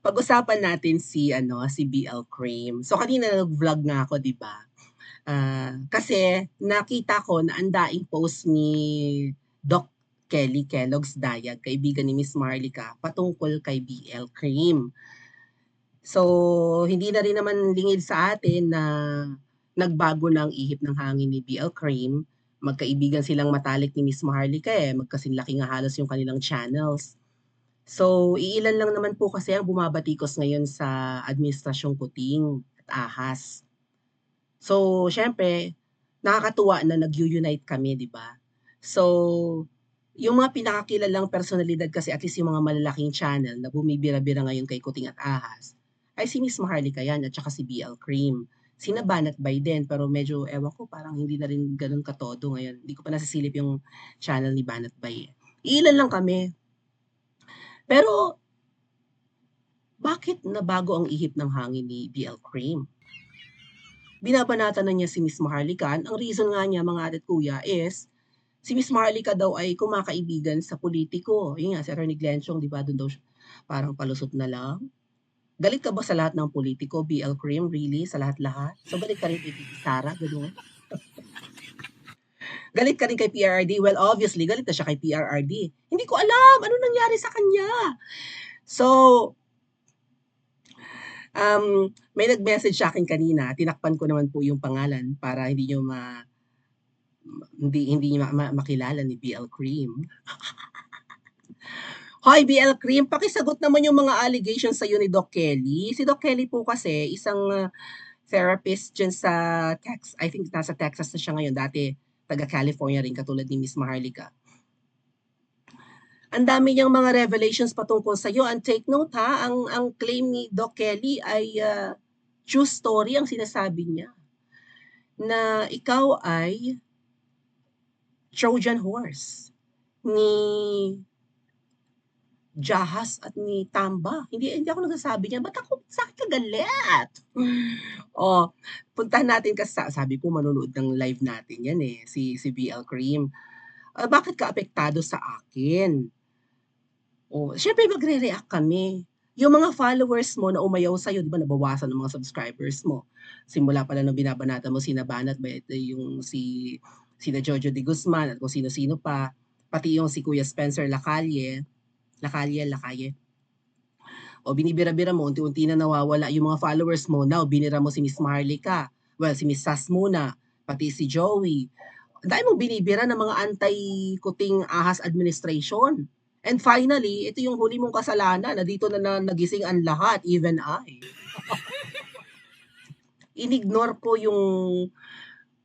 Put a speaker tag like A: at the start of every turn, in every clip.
A: Pag-usapan natin si BL Cream. So kanina nag-vlog nga ako, 'di ba? Kasi nakita ko na ang daing post ni Doc Kelly Kellogg's Dayag, kaibigan ni Miss Marlica, patungkol kay BL Cream. So, hindi na rin naman lingid sa atin na nagbago na ang ihip ng hangin ni BL Cream. Magkaibigan silang matalik ni Miss Maharlika magkasinlaki nga halos yung kanilang channels. So, iilan lang naman po kasi ang bumabatikos ngayon sa Administrasyong Kuting at Ahas. So, siyempre, nakakatuwa na nag-unite kami, di ba? So, yung mga pinakakilalang personalidad kasi at least yung mga malalaking channel na bumibira-bira ngayon kay Kuting at Ahas ay si Miss Maharlika yan at saka si BL Cream. Sina Banat Bay din pero medyo ewan ko parang hindi na rin ganun katodo ngayon. Hindi ko pa nasisilip yung channel ni Banat Bay. Ilan lang kami. Pero bakit nabago ang ihip ng hangin ni BL Cream? Binabanatan na niya si Miss Maharlika. Ang reason nga niya mga ate at kuya is si Miss Maharlika daw ay kumakaibigan sa politiko. Yun nga, si Atty. Glenchong, di ba, doon daw parang palusot na lang. Galit ka ba sa lahat ng politiko, BL Cream? Really? Sa lahat-lahat? So, galit ka rin kay Titi Sara? Ganun? Galit ka rin kay PRRD? Well, obviously, galit na siya kay PRRD. Hindi ko alam ano nangyari sa kanya. So, may nag-message sa akin kanina, tinakpan ko naman po yung pangalan para hindi niyo hindi makilala ni BL Cream. Hoy, BL Cream, pakisagot naman yung mga allegations sa ni Doc Kelly. Si Doc Kelly po kasi isang therapist dyan sa Texas. I think nasa Texas na siya ngayon. Dati taga California rin katulad ni Miss Maharlika. Ang dami niyang mga revelations patungkol sa iyo. And take note ha, ang claim ni Doc Kelly ay true story ang sinasabi niya. Na ikaw ay Trojan horse ni Jahas at ni Tamba. Hindi ako nagsasabi niyan. Ba't sa akin kagalit? Puntahan natin kasi sabi ko manonood ng live natin yan si BL Cream. Bakit ka apektado sa akin? Syempre magre-react kami. Yung mga followers mo na umayaw sa'yo, di ba, nabawasan ng mga subscribers mo. Simula pala nung binabanatan mo, sinabanat ba ito yung sina Jojo de Guzman at kung sino-sino pa, pati yung si Kuya Spencer Lacalle, binibira-bira mo, unti-unti na nawawala yung mga followers mo. Now, binira mo si Miss Maharlika. Well, si Miss Sas muna, pati si Joey. Dahil mong binibira ng mga anti-Kuting Ahas administration. And finally, ito yung huli mong kasalanan na dito na nagising ang lahat, even I. Inignore ko yung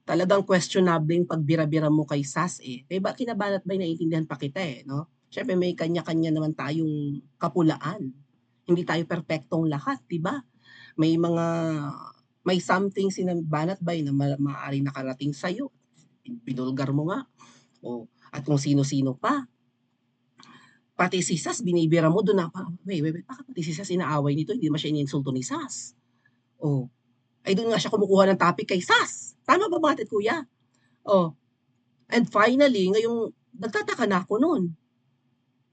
A: talagang questionable yung pagbira-bira mo kay Sas ba kinabanat ba naiintindihan pa kita no? Siyempre may kanya-kanya naman tayong kapulaan. Hindi tayo perpektong lahat, di ba? May something sinabanat ba na maaari nakarating sa'yo. Binulgar mo nga. At kung sino-sino pa. Pati si Sas, binibira mo doon na, wait, bakit pati si Sas inaaway nito? Hindi naman siya iniinsulto ni Sas. Ay doon nga siya kumukuha ng topic kay Sas. Tama ba mga kuya? And finally, ngayong, nagtataka na ako noon.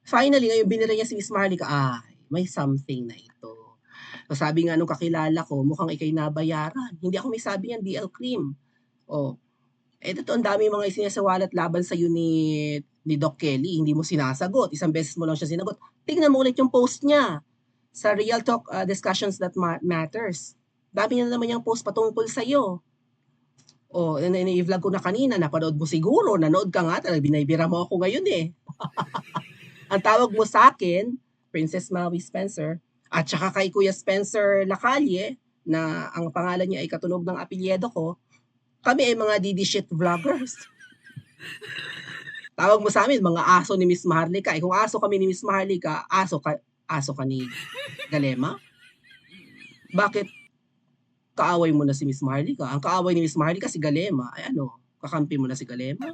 A: Finally, ngayon binira niya si Miss Maharlika, may something na ito. So sabi nga nung kakilala ko, mukhang ikay nabayaran. Hindi ako may sabi niyan, BL Cream. Ito ang dami mga isinasawalat laban sa iyo ni Doc Kelly, hindi mo sinasagot. Isang beses mo lang siya sinagot. Tingnan mo ulit yung post niya sa Real Talk Discussions That Matters. Dami niya naman yung post patungkol sa iyo. I-vlog ko na kanina, napanood mo siguro, nanood ka nga, talagang binaybira mo ako ngayon Ang tawag mo sa akin, Princess Maui Spencer, at saka kay Kuya Spencer Lacalle, na ang pangalan niya ay katunog ng apelyido ko, kami ay mga DD shit vloggers. Tawag mo sa amin, mga aso ni Miss Maharlika. Kung aso kami ni Miss Maharlika, aso ka ni Galema? Bakit kaaway mo na si Miss Maharlika? Ang kaaway ni Miss Maharlika si Galema. Kakampi mo na si Galema?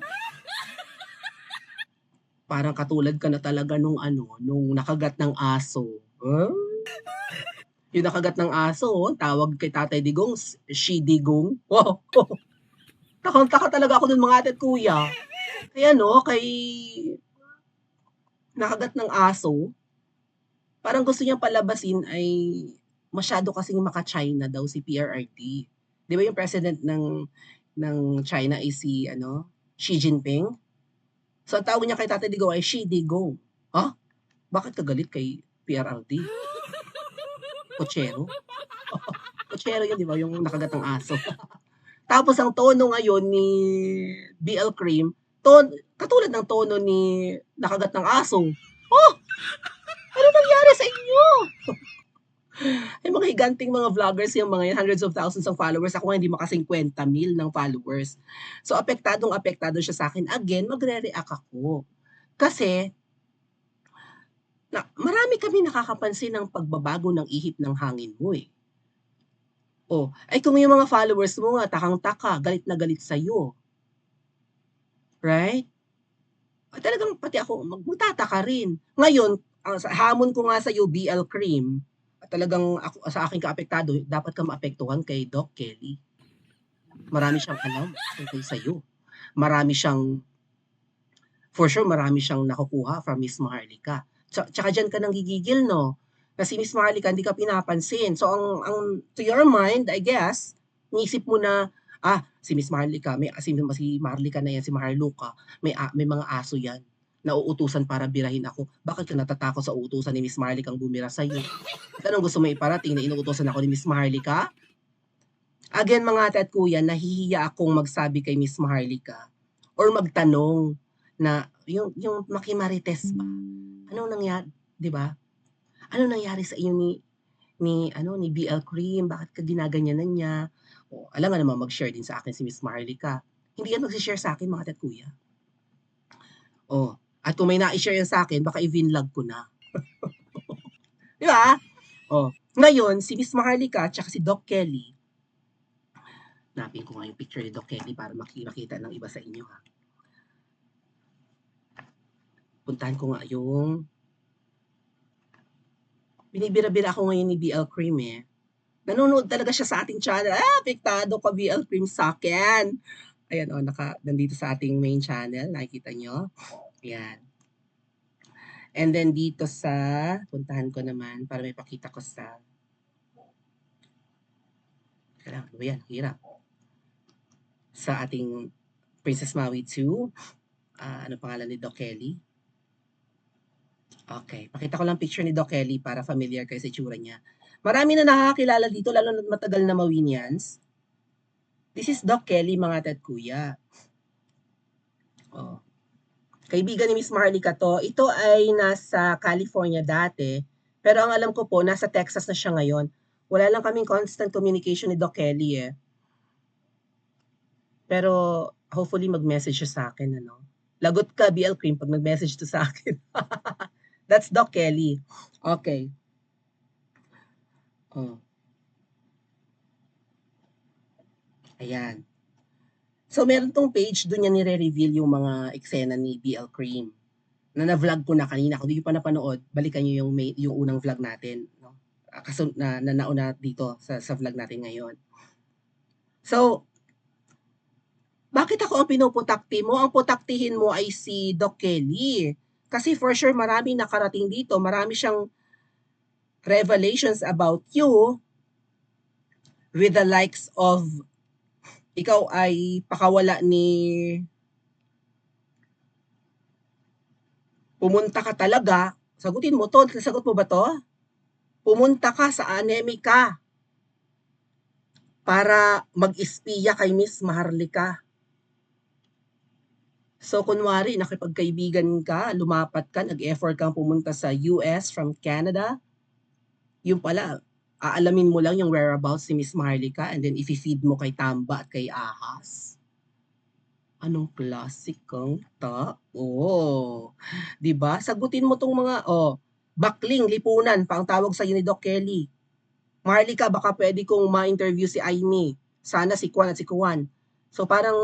A: Parang katulad ka na talaga nung nakagat ng aso. Yung nakagat ng aso, tawag kay Tatay Digong, she Digong. Wow. Takang-taka talaga ako dun mga ate at kuya. Kay nakagat ng aso, Parang gusto niyang palabasin ay masyado kasing maka-China daw si PRRD. 'Di ba yung president ng China ay si ano, Xi Jinping? So ang tawag niya kay Tatay Digong ay Xi Digong. Ha? Bakit ka galit kay PRRD? Kutsero? Kutsero yun, 'di ba, yung nakagatang aso. Tapos ang tono ngayon ni BL Cream, katulad ng tono ni nakagat ng aso. Oh, ano nangyari sa inyo? Yung mga higanting mga vloggers, yung mga yan, hundreds of thousands of followers. Ako nga hindi maka 50,000 ng followers. So, apektado siya sa akin. Again, magre-react ako. Kasi, marami kami nakakapansin ng pagbabago ng ihip ng hangin mo eh. Oh, ay kung yung mga followers mo nga, takang-taka, galit na galit sa'yo. Right? Talagang pati ako, magtataka rin. Ngayon, hamon ko nga sa'yo, BL Cream, talagang ako, sa aking kaapektado, dapat ka maapektuhan kay Doc Kelly. Marami siyang alam tungkol sa'yo. Marami siyang, for sure, marami siyang nakukuha from Miss Maharlika. Tsaka dyan ka nang gigigil, no? Kasi Miss Maharlika, hindi ka pinapansin. So, to your mind, I guess, niisip mo na, si Miss Maharlika, si Maharlika na yan, si Maharluka, may mga aso yan na uutusan para birahin ako. Bakit ka natatakot sa uutusan ni Miss Maharlika ang bumira sa'yo? At anong gusto mo iparating na inuutosan ako ni Miss Maharlika? Again, mga ate at kuya, nahihiya akong magsabi kay Miss Maharlika or magtanong na yung makimarites ba? Anong nangyari, 'di ba? Anong nangyari sa iyo ni BL Cream? Bakit ka ginaganyanan niya? O, alam nga naman mag-share din sa akin si Miss Maharlika. Hindi yan magsi-share sa akin, mga ate at kuya. Oh, at kung may na-share yan sa akin, baka i-vinlog ko na. Di ba? Oh, ngayon, si Miss Maharlika at si Doc Kelly, napin ko nga yung picture ni Doc Kelly para makita ng iba sa inyo, ha. Puntahan ko nga yung binibira-bira ako ngayon ni BL Cream eh. Nanonood talaga siya sa ating channel. Apektado ka BL Cream sa akin. Ayan, nandito sa ating main channel. Nakikita nyo? Ayan. And then dito puntahan ko naman para may pakita ko sa, kailangan ba yan? Hirap. Sa ating Princess Maui 2. Ano pangalan ni Doc Kelly? Okay, pakita ko lang picture ni Doc Kelly para familiar kayo sa itsura niya. Marami na nakakakilala dito, lalo na matagal na Mawinians. This is Doc Kelly, mga ate at kuya. Oh. Kaibigan ni Miss Maharlika to. Ito ay nasa California dati, pero ang alam ko po, nasa Texas na siya ngayon. Wala lang kaming constant communication ni Doc Kelly eh. Pero hopefully mag-message siya sa akin, ano. Lagot ka, BL Cream, pag nag-message to sa akin. That's Doc Kelly. Okay. Oh. Ayan. So, meron tong page, doon niya nire-reveal yung mga eksena ni BL Cream. Na-vlog ko na kanina. Kung di nyo pa napanood, balikan nyo yung unang vlog natin. No? Kaso na nauna dito sa vlog natin ngayon. So, bakit ako ang pinuputakti mo? Ang putaktihin mo ay si Doc Kelly. Kasi for sure, marami nakarating dito. Marami siyang revelations about you with the likes of ikaw ay pakawala ni pumunta ka talaga. Sagutin mo to. Sagot mo ba to? Pumunta ka sa Anemika para mag-espiya kay Miss Maharlika. So, kunwari, nakipagkaibigan ka, lumapat ka, nag-effort kang pumunta sa US from Canada, yung pala, aalamin mo lang yung whereabouts ni Miss Maharlika and then i-feed mo kay Tamba at kay Ahas. Anong klasikang tao? Diba? Sagutin mo tong mga, bakling, lipunan, pa ang tawag sa'yo ni Doc Kelly. Maharlika, baka pwede kong ma-interview si Aimee. Sana si Kwan at si Kwan. So parang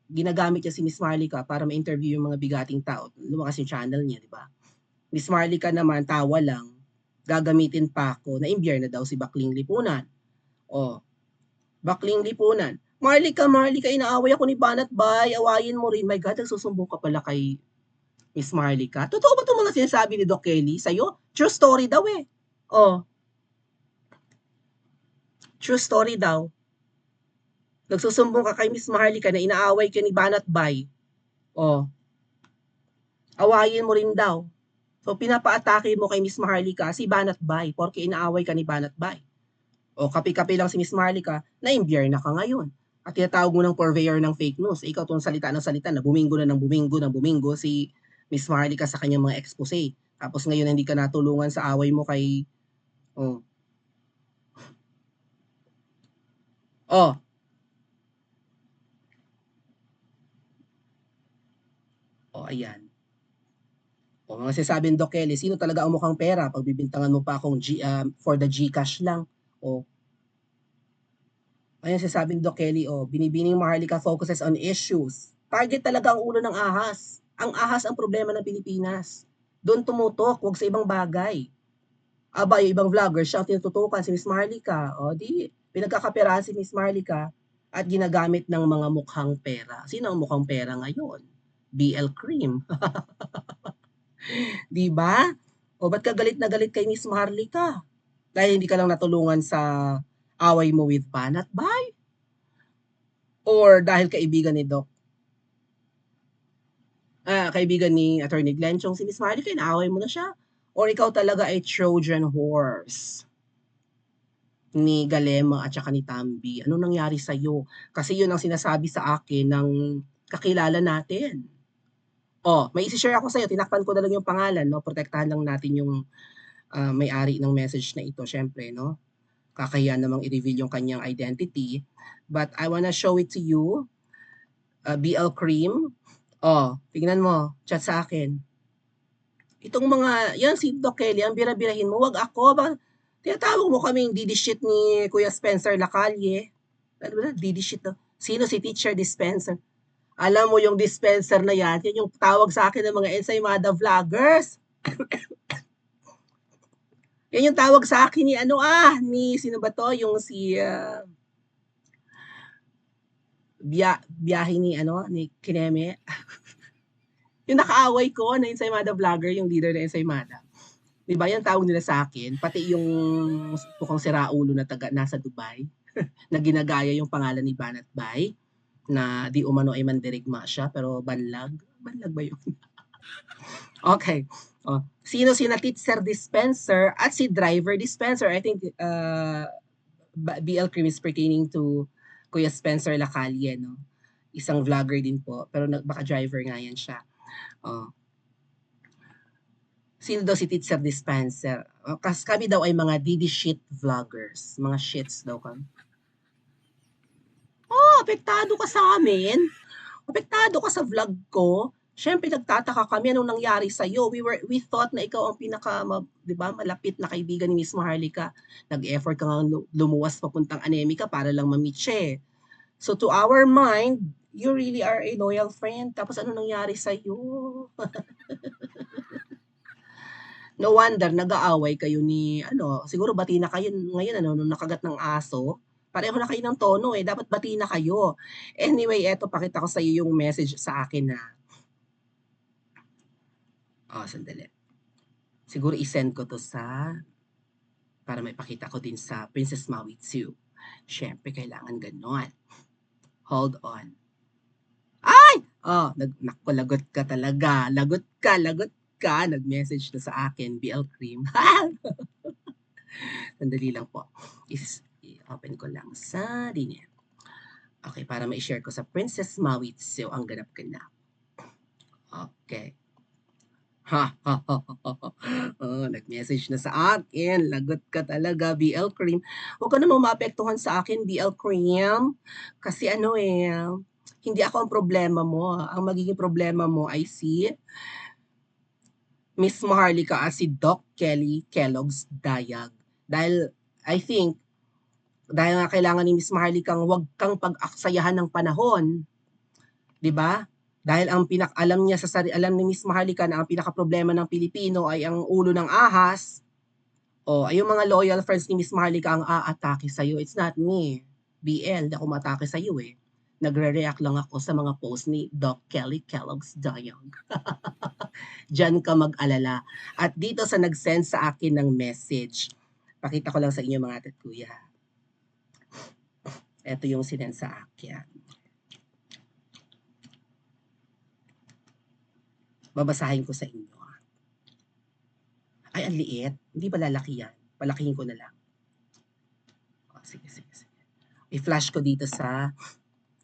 A: ginagamit niya si Miss Maharlika para ma-interview yung mga bigating tao. Lumakas yung channel niya, di ba? Miss Maharlika naman, tawa lang. Gagamitin pa ako na imbyar na daw si Bakling Lipunan. Bakling Lipunan. Maharlika, inaaway ako ni Banat Bay. Awayin mo rin. My God, nagsusumbong ka pala kay Miss Maharlika? Totoo ba 'tong mga sinasabi ni Doc Kelly sa'yo? True story daw, eh. Oh, true story daw. Nagsusumbong ka kay Miss Maharlika na inaaway ka ni Banat Bay. Oh, awayin mo rin daw. So, pinapaatake mo kay Miss Maharlika si Banat Bay porke inaaway ka ni Banat Bay. O, kapi-kapi lang si Miss Maharlika, naimbiyerna ka ngayon. At tinatawag mo ng purveyor ng fake news. Ikaw tong salita ng salita na bumingo na ng bumingo ng bumingo si Miss Maharlika sa kanyang mga expose. Tapos ngayon hindi ka natulungan sa away mo kay... Oh. Oh. Oh, ayan. O, mga sinasabing Doc Kelly, sino talaga ang mukhang pera? Pagbibintangan mo pa akong for the GCash lang. O, ayun sinasabing Doc Kelly, binibining Maharlika focuses on issues. Target talaga ang ulo ng ahas. Ang ahas ang problema ng Pilipinas. Doon tumutok, huwag sa ibang bagay. Aba, yung ibang vlogger, siya ang tinututukan, si Miss Maharlika. O, di, pinagkakaperahan si Miss Maharlika at ginagamit ng mga mukhang pera. Sino ang mukhang pera ngayon? BL Cream. Di ba? O, ba't ka galit na galit kay Miss Maharlika? Dahil hindi ka lang natulungan sa away mo with Banat Bay? Or dahil kaibigan ni Doc? Kaibigan ni Attorney Glenn Chong si Miss Maharlika, inaaway mo na siya? Or ikaw talaga ay Trojan horse ni Galema at saka ni Tambi? Anong nangyari sa'yo? Kasi yun ang sinasabi sa akin ng kakilala natin. May isi-share ako sa'yo. Tinakpan ko na lang yung pangalan, no? Protektahan lang natin yung may-ari ng message na ito, syempre, no? Kakahiyan namang i-reveal yung kanyang identity. But I wanna show it to you. BL Cream. Tingnan mo. Chat sa akin. Itong mga, yan si Doc Kelly, ang bira-birahin mo. Wag ako. Tinatawag mo kaming didi shit ni Kuya Spencer Lacalle. Ano ba? Didi shit na. Sino si Teacher Dispenser? Alam mo yung dispenser na yan yung tawag sa akin ng mga ensaymada vloggers. Yan yung tawag sa akin ni sino ba to? Yung si biyahe ni Kineme. Yung nakaaway ko na ensaymada vlogger, yung leader na ensaymada. Diba yan tawag nila sa akin? Pati yung mukhang siraulo na nasa Dubai na ginagaya yung pangalan ni Banat Bay na di umano ay mandirigma siya pero banlag. Banlag ba yun? Okay. Sino sina Teacher Dispenser at si Driver Dispenser? I think BL Cream is pertaining to Kuya Spencer Lacalle, no? Isang vlogger din po, pero baka driver nga yan siya. Sino daw si Teacher Dispenser? Kasi kami daw ay mga didi shit vloggers. Mga shits daw kami. Apektado ka sa amin. Apektado ka sa vlog ko. Siyempre nagtataka kami anong nangyari sa iyo. We thought na ikaw ang malapit na kaibigan ni Miss Maharlika. Nag-effort ka nga lumuwas papuntang Anemika para lang ma-meet siya. So to our mind, you really are a loyal friend. Tapos ano nangyari sa iyo? No wonder nag-aaway kayo ni siguro bati na kayo ngayon nung nakagat ng aso. Pareho na kayo ng tono dapat bati na kayo. Anyway, eto pakita ko sa iyo yung message sa akin na sandali. Siguro i-send ko to para maipakita ko din sa Princess Maui 2. Siyempre, kailangan ganon. Hold on. Ay! Naku, lagot ka talaga. Lagot ka. Nag-message na sa akin, BL Cream. Sandali lang po. I-open ko lang sa linya. Okay, para ma-share ko sa Princess Maui 2 ang ganap-ganap. Okay. Nag-message na sa akin. Lagot ka talaga, BL Cream. Huwag ka namang maapektuhan sa akin, BL Cream. Kasi hindi ako ang problema mo. Ang magiging problema mo ay si Miss Maharlika at si Doc Kelly Kellogg's Dayag. Dahil, I think, dahil nga kailangan ni Miss Maharlika huwag kang pag-aksayahan ng panahon. 'Di ba? Dahil alam ni Miss Maharlika na ang pinaka-problema ng Pilipino ay ang ulo ng ahas. Ay yung mga loyal friends ni Miss Maharlika ang aatake sa iyo. It's not me. BL, hindi ako matake sa iyo . Nagre-react lang ako sa mga post ni Doc Kelly Kellogg's Dayang. Diyan ka mag-alala. At dito sa nag-send sa akin ng message, pakita ko lang sa inyo mga ate at kuya. Ito yung sinend sa akin. Babasahin ko sa inyo. Ay, ang liit. Hindi ba lalaki yan? Palakihin ko na lang. Oh, sige. I-flash ko dito sa...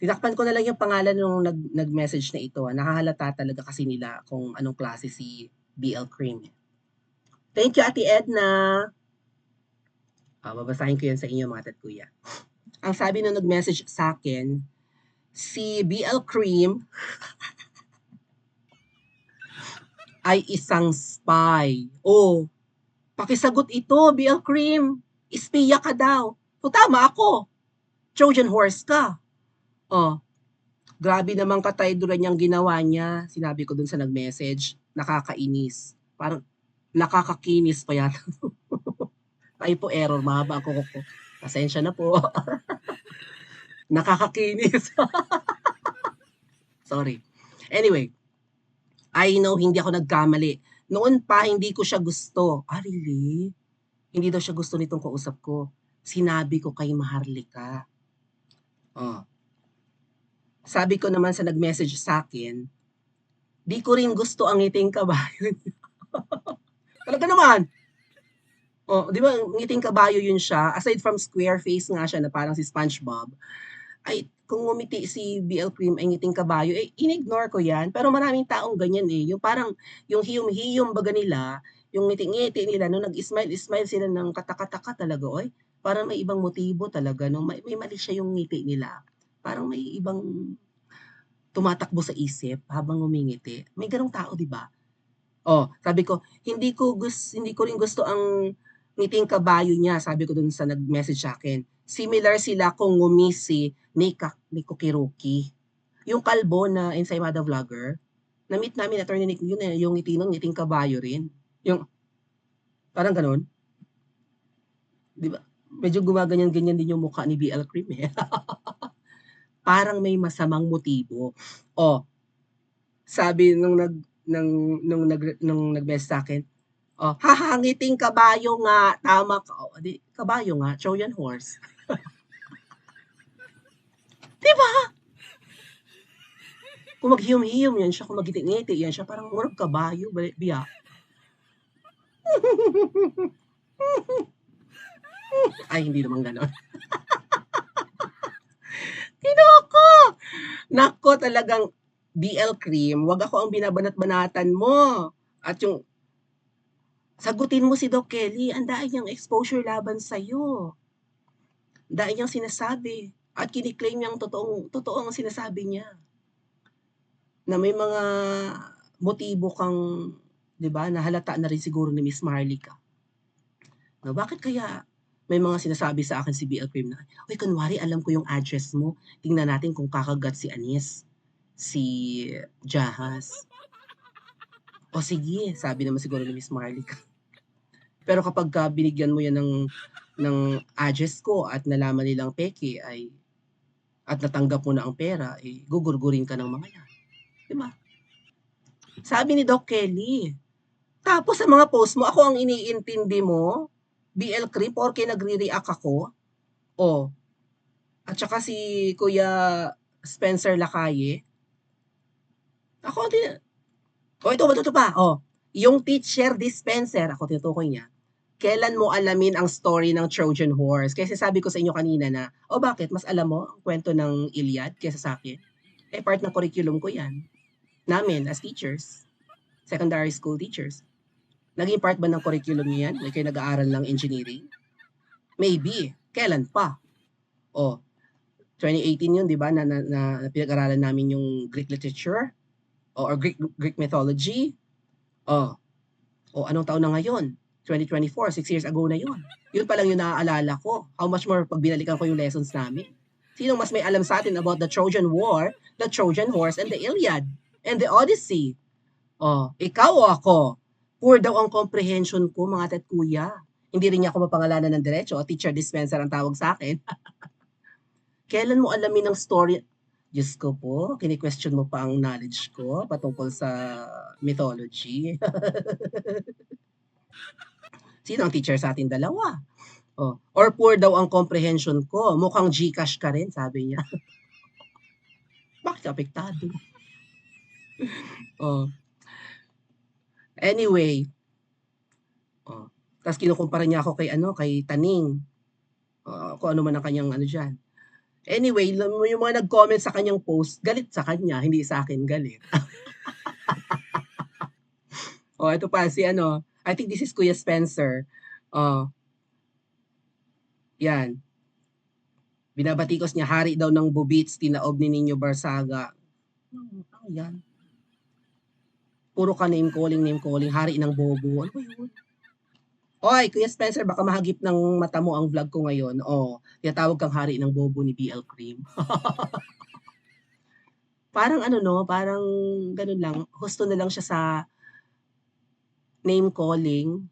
A: Tinakpan ko na lang yung pangalan nung nag-message na ito. Nakahalata talaga kasi nila kung anong klase si BL Cream. Thank you, Ate Edna. Babasahin ko yan sa inyo mga tat kuya. Ang sabi nung nag-message sa akin, si BL Cream ay isang spy. Oh, pakisagot ito, BL Cream. Espiya ka daw. O tama ako. Trojan horse ka. Oh, grabe naman katayduran niyang ginawa niya. Sinabi ko dun sa nag-message, nakakainis. Parang nakakakinis pa yata. Typo error, mahaba ako. Pasensya na po. Nakakakinis. Sorry. Anyway, I know hindi ako nagkamali. Noon pa, hindi ko siya gusto. Really? Hindi daw siya gusto nitong kausap ko. Sinabi ko kay Maharlika. Oh. Sabi ko naman sa nag-message sa akin, di ko rin gusto ang ngiting kabayo. Talaga naman. Oh, di ba, ngiting kabayo yun siya. Aside from square face nga siya na parang si SpongeBob, ay kung ngumiti si BL Cream ay ngiting kabayo, eh, in-ignore ko yan. Pero maraming taong ganyan eh. Yung parang, yung hiyom-hiyom baga nila, yung ngiti-ngiti nila, nung nag-smile sila ng katakataka talaga, oy. Parang may ibang motibo talaga, no? May mali siya yung ngiti nila. Parang may ibang tumatakbo sa isip habang ngumingiti. May ganong tao, di ba? Oh, sabi ko, hindi ko rin gusto ang ngiting kabayo niya, sabi ko dun sa nag-message sa akin. Similar sila kung ngumisi ni Kukiruki. Yung kalbo na Ensaymada Vlogger, na-meet namin attorney Nick yun eh, yung ngiti nun, ngiting kabayo rin. Yung, parang ganun. Di ba? Medyo gumaganyan-ganyan din yung mukha ni BL Cream eh. Parang may masamang motibo. Oh, sabi nung nag-message sa akin, oh, hahangiting kabayo nga, tama ka. Oh, di, kabayo nga, Trojan horse. Di ba? Kung maghiyom-hiyom yan siya, kung magiti-ngiti yan siya, parang murag kabayo, biya. Ay, hindi naman ganon. Kinoko! Nako, talagang BL Cream, wag ako ang binabanat-banatan mo. At yung sagutin mo si Doc Kelly, ang dahil niyang exposure laban sa'yo. Dahil niyang sinasabi. At kiniklaim niyang totoo ang sinasabi niya. Na may mga motibo kang, di ba, nahalata na rin siguro ni Miss Marlica. Na bakit kaya may mga sinasabi sa akin si BL Cream na, uy, kunwari alam ko yung address mo, tingnan natin kung kakagat si Anis, si Jahas. O sige, sabi naman siguro ni Miss Marlica. Pero kapag binigyan mo yan ng address ko at nalaman nilang peke ay at natanggap mo na ang pera, eh, gugurgurin ka ng mga yan. Diba? Sabi ni Doc Kelly. Tapos sa mga post mo, ako ang iniintindi mo, BL Creep, porke nagre-react ako. O, at saka si Kuya Spencer Lacalle. Ako din. O, ito pa. O, yung teacher dispenser, ako tinutukoy niya. Kailan mo alamin ang story ng Trojan Horse? Kasi sabi ko sa inyo kanina na, bakit? Mas alam mo ang kwento ng Iliad kaysa sa akin? Eh, part ng curriculum ko yan. Namin, as teachers. Secondary school teachers. Naging part ba ng curriculum niyo yan? Like kayo nag-aaral ng engineering? Maybe. Kailan pa? 2018 yun, di ba? Na pinag-aralan namin yung Greek literature or Greek mythology. Anong taon na ngayon? 2024, 6 years ago na yun. Yun pa lang yung naaalala ko. How much more pag binalikan ko yung lessons namin? Sinong mas may alam sa atin about the Trojan War, the Trojan Horse, and the Iliad, and the Odyssey? Ikaw o ako? Poor daw ang comprehension ko, mga tat kuya. Hindi rin niya ako mapangalanan ng diretso o teacher dispenser ang tawag sa akin. Kailan mo alamin ang story Diyos ko po, kini-question mo pa ang knowledge ko patungkol sa mythology. Sino ang teacher sa ating dalawa? Oh, or poor daw ang comprehension ko, mukhang GCash ka rin, sabi niya. Bakit apektado? Oh, anyway, oh, tapos kinukumpara niya ako kay Taning. Kung ano man ang kanyang ano diyan. Anyway, yung mga nag-comment sa kanyang post, galit sa kanya, hindi sa akin galit. Ito pa si I think this is Kuya Spencer. Oh, yan. Binabatikos niya, hari daw ng Bubits, tinaob ni Nino Barsaga. Ano yan? Puro ka name calling, hari ng bobo. Ano ba yun? Oy, Kuya Spencer, baka mahagip ng mata mo ang vlog ko ngayon. Tinatawag kang hari ng bobo ni BL Cream. Parang parang ganun lang, husto na lang siya sa name calling,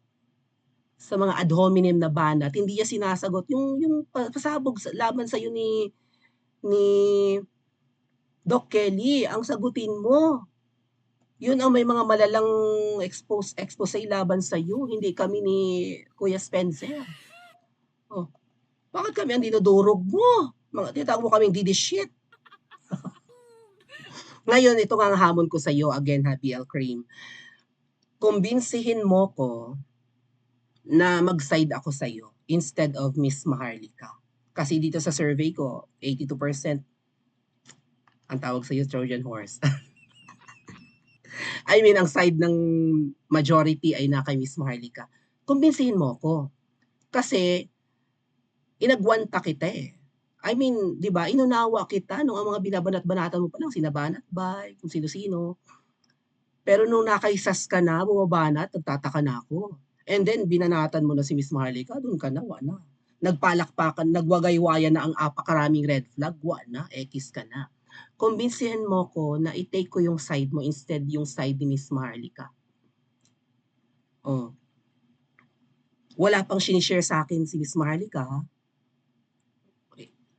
A: sa mga ad hominem na banat. Hindi niya sinasagot yung pasabog laban sa ni Doc Kelly, ang sagutin mo. Yun ang may mga malalang expose laban sa iyo, hindi kami ni Kuya Spencer. Bakit kami ang dinudurog mo? Tinatawag mo kaming didi shit. Ngayon, ito nga ang hamon ko sa iyo, again, BL Cream. Kumbinsihin mo ko na mag-side ako sa iyo instead of Miss Maharlika. Kasi dito sa survey ko, 82% ang tawag sa iyo Trojan horse. I mean, ang side ng majority ay na kay Miss Maharlika. Kumbinsihin mo ko. Kasi, inagwanta kita eh. I mean, di ba, inunawa kita nung ang mga binabanat-banatan mo pa lang, sinabanat by, kung sino-sino. Pero nung nakaisas ka na, bumabanat, nagtataka na ako. And then, binanatan mo na si Miss Maharlika, doon ka na, wala. Nagpalakpakan, nagwagaywayan na ang apakaraming red flag, wala, ekis ka na. Kumbinsihin mo ko na i-take ko yung side mo instead yung side ni Miss Maharlika. Wala pang sinishare sa akin si Miss Maharlika, ha?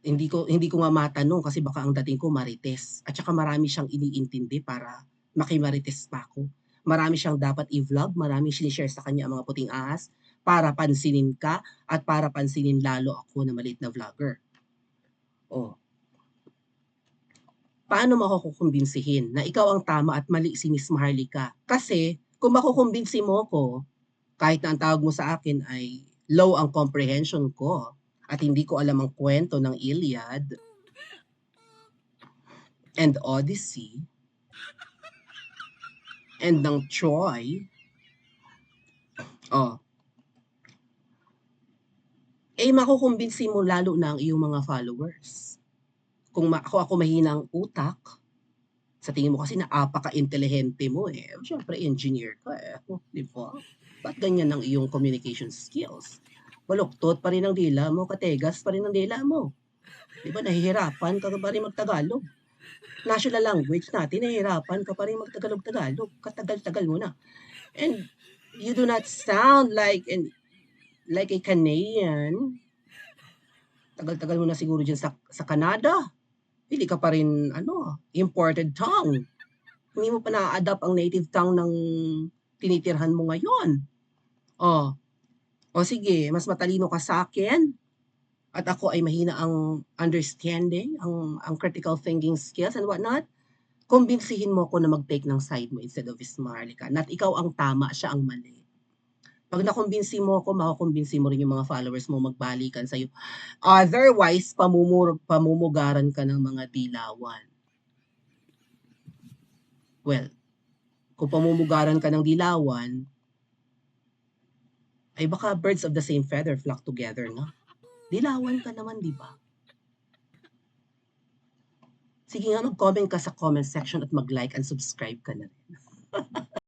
A: Hindi ko nga matanong kasi baka ang dating ko marites. At saka marami siyang iniintindi para makimarites pa ako. Marami siyang dapat i-vlog, marami sinishare sa kanya ang mga puting ahas para pansinin ka at para pansinin lalo ako na maliit na vlogger. Paano mo ako kukumbinsihin na ikaw ang tama at mali si Miss Maharlika? Kasi kung makukumbinsi mo ko, kahit na ang tawag mo sa akin ay low ang comprehension ko at hindi ko alam ang kwento ng Iliad and Odyssey and ng Troy, makukumbinsi mo lalo na ang iyong mga followers. Kung ako mahinang utak, sa tingin mo kasi napaka-intelihente mo eh. Siyempre, engineer ka eh. Di ba? Ba't ganyan ang iyong communication skills? Baluktot pa rin ang dila mo, kategas pa rin ang dila mo. Di ba, nahihirapan ka pa rin magtagalog. National language natin, nahihirapan ka pa rin magtagalog-tagalog. Katagal-tagal mo na. And you do not sound like a Canadian. Tagal-tagal mo na siguro dyan sa Canada. Hindi ka pa rin, imported tongue. Hindi mo pa na-adapt ang native tongue ng tinitirhan mo ngayon. Sige, mas matalino ka sa akin at ako ay mahina ang understanding, ang critical thinking skills and whatnot. Kumbinsihin mo ko na mag-take ng side mo instead of Miss Maharlika. Not ikaw ang tama, siya ang mali. Pag nakumbinsi mo ako, makukumbinsi mo rin yung mga followers mo magbalikan sa'yo. Otherwise, pamumugaran ka ng mga dilawan. Well, kung pamumugaran ka ng dilawan, ay baka birds of the same feather flock together, no? Dilawan ka naman, di ba? Sige nga, mag-comment ka sa comment section at mag-like and subscribe ka na rin.